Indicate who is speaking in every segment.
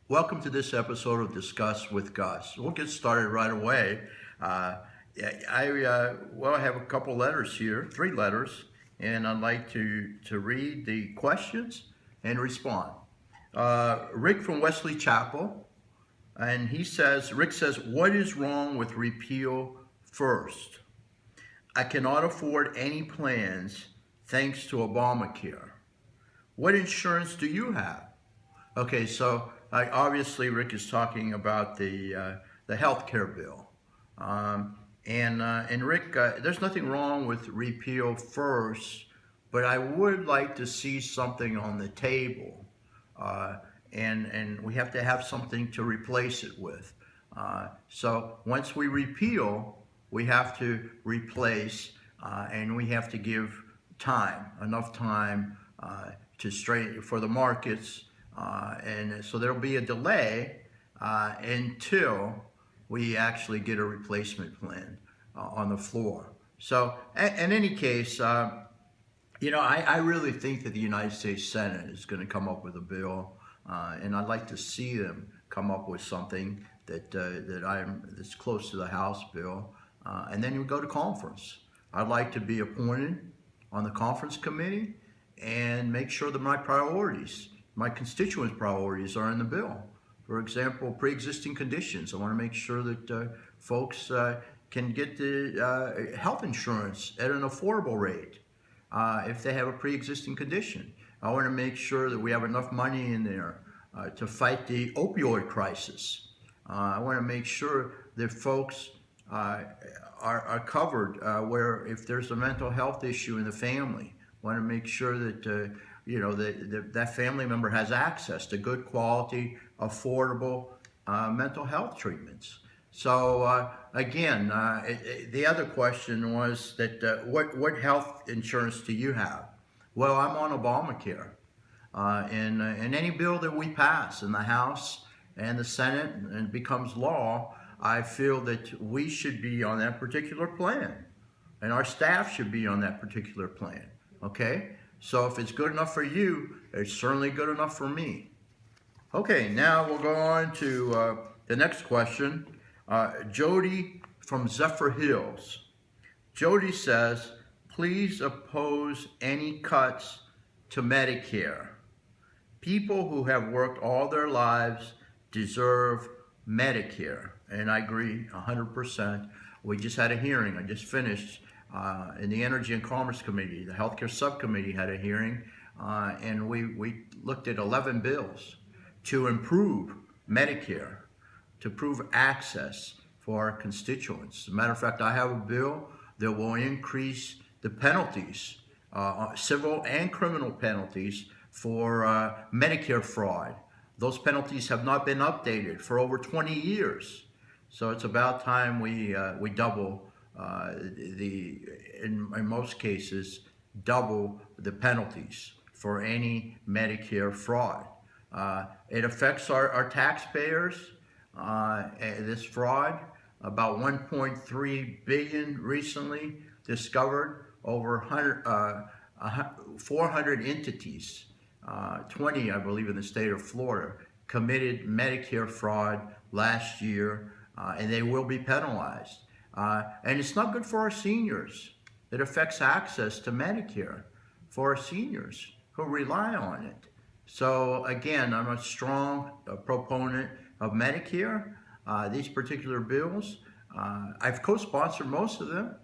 Speaker 1: Welcome to this episode of Discuss with Gus. We'll get started right away. I have a couple letters here, three letters, and I'd like to read the questions and respond. Rick from Wesley Chapel, and Rick says, what is wrong with repeal first? I cannot afford any plans thanks to Obamacare. What insurance do you have? Okay, so obviously Rick is talking about the health care bill. And Rick, there's nothing wrong with repeal first, but I would like to see something on the table. And we have to have something to replace it with. So once we repeal, we have to replace, and we have to give enough time for the markets, and so there'll be a delay until we actually get a replacement plan on the floor. So in any case, I really think that the United States Senate is going to come up with a bill, and I'd like to see them come up with something that's close to the House bill, and then we go to conference. I'd like to be appointed on the conference committee and make sure that my constituents' priorities are in the bill. For example, pre-existing conditions. I want to make sure that folks can get the health insurance at an affordable rate if they have a pre-existing condition. I want to make sure that we have enough money in there to fight the opioid crisis. I want to make sure that folks are covered where if there's a mental health issue in the family. I want to make sure that that family member has access to good quality, affordable mental health treatments. So again, the other question was that what health insurance do you have? Well, I'm on Obamacare, and any bill that we pass in the House and the Senate and becomes law, I feel that we should be on that particular plan, and our staff should be on that particular plan. Okay, so if it's good enough for you, it's certainly good enough for me. Okay, now we'll go on to the next question. Jody from Zephyr Hills. Jody says, please oppose any cuts to Medicare. People who have worked all their lives deserve Medicare. And I agree 100%. We just had a hearing. I just finished in the Energy and Commerce Committee. The Healthcare Subcommittee had a hearing, and we looked at 11 bills to improve Medicare, to improve access for our constituents. As a matter of fact, I have a bill that will increase the penalties, civil and criminal penalties for Medicare fraud. Those penalties have not been updated for over 20 years. So it's about time we double in most cases, double the penalties for any Medicare fraud. It affects our taxpayers, this fraud, about 1.3 billion recently discovered, over 400 entities, 20 I believe in the state of Florida, committed Medicare fraud last year, and they will be penalized. And it's not good for our seniors. It affects access to Medicare for our seniors who rely on it. So again, I'm a strong proponent of Medicare. These particular bills, I've co-sponsored most of them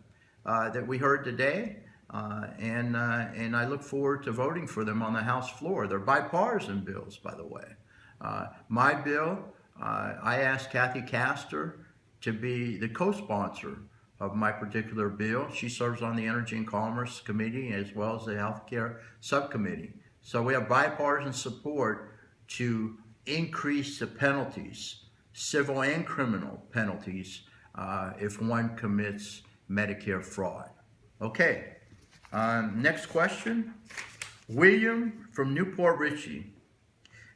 Speaker 1: that we heard today, and I look forward to voting for them on the House floor. They're bipartisan bills, by the way. My bill, I asked Kathy Castor to be the co-sponsor of my particular bill. She serves on the Energy and Commerce Committee as well as the Healthcare Subcommittee. So we have bipartisan support to increase the penalties, civil and criminal penalties, if one commits Medicare fraud. Okay, next question. William from Newport Richey.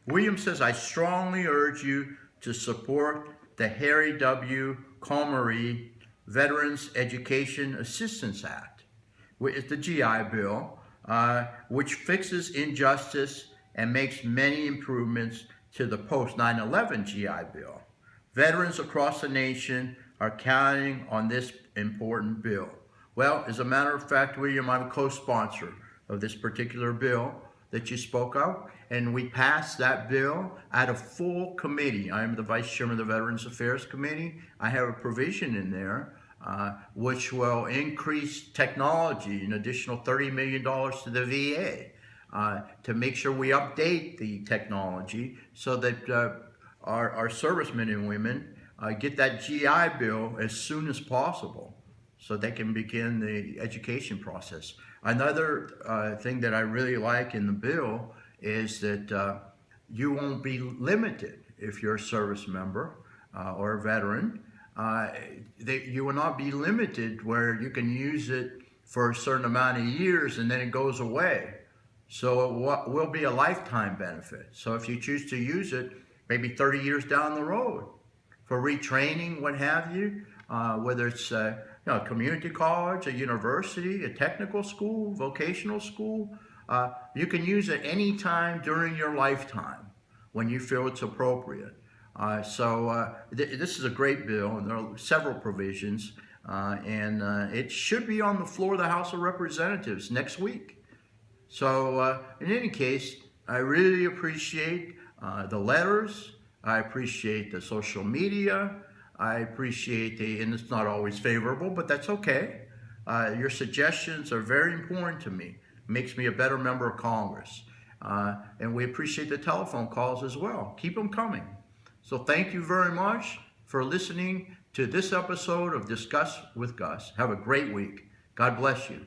Speaker 1: William says, I strongly urge you to support the Harry W. Comrie Veterans Education Assistance Act. It's the GI Bill, which fixes injustice and makes many improvements to the post 9/11 GI Bill. Veterans across the nation are counting on this important bill. Well, as a matter of fact, William, I'm a co-sponsor of this particular bill that you spoke of, and we passed that bill at a full committee. I am the Vice Chairman of the Veterans Affairs Committee. I have a provision in there which will increase technology, an additional $30 million to the VA to make sure we update the technology so that our servicemen and women get that GI Bill as soon as possible so they can begin the education process. Another thing that I really like in the bill is that you won't be limited if you're a service member or a veteran. You will not be limited where you can use it for a certain amount of years and then it goes away. So it will be a lifetime benefit. So if you choose to use it, maybe 30 years down the road for retraining, what have you, whether it's a community college, a university, a technical school, vocational school, you can use it any time during your lifetime when you feel it's appropriate. This is a great bill, and there are several provisions, and it should be on the floor of the House of Representatives next week. So in any case, I really appreciate the letters. I appreciate the social media. I appreciate and it's not always favorable, but that's okay. Your suggestions are very important to me. It makes me a better member of Congress. And we appreciate the telephone calls as well. Keep them coming. So thank you very much for listening to this episode of Discuss with Gus. Have a great week. God bless you.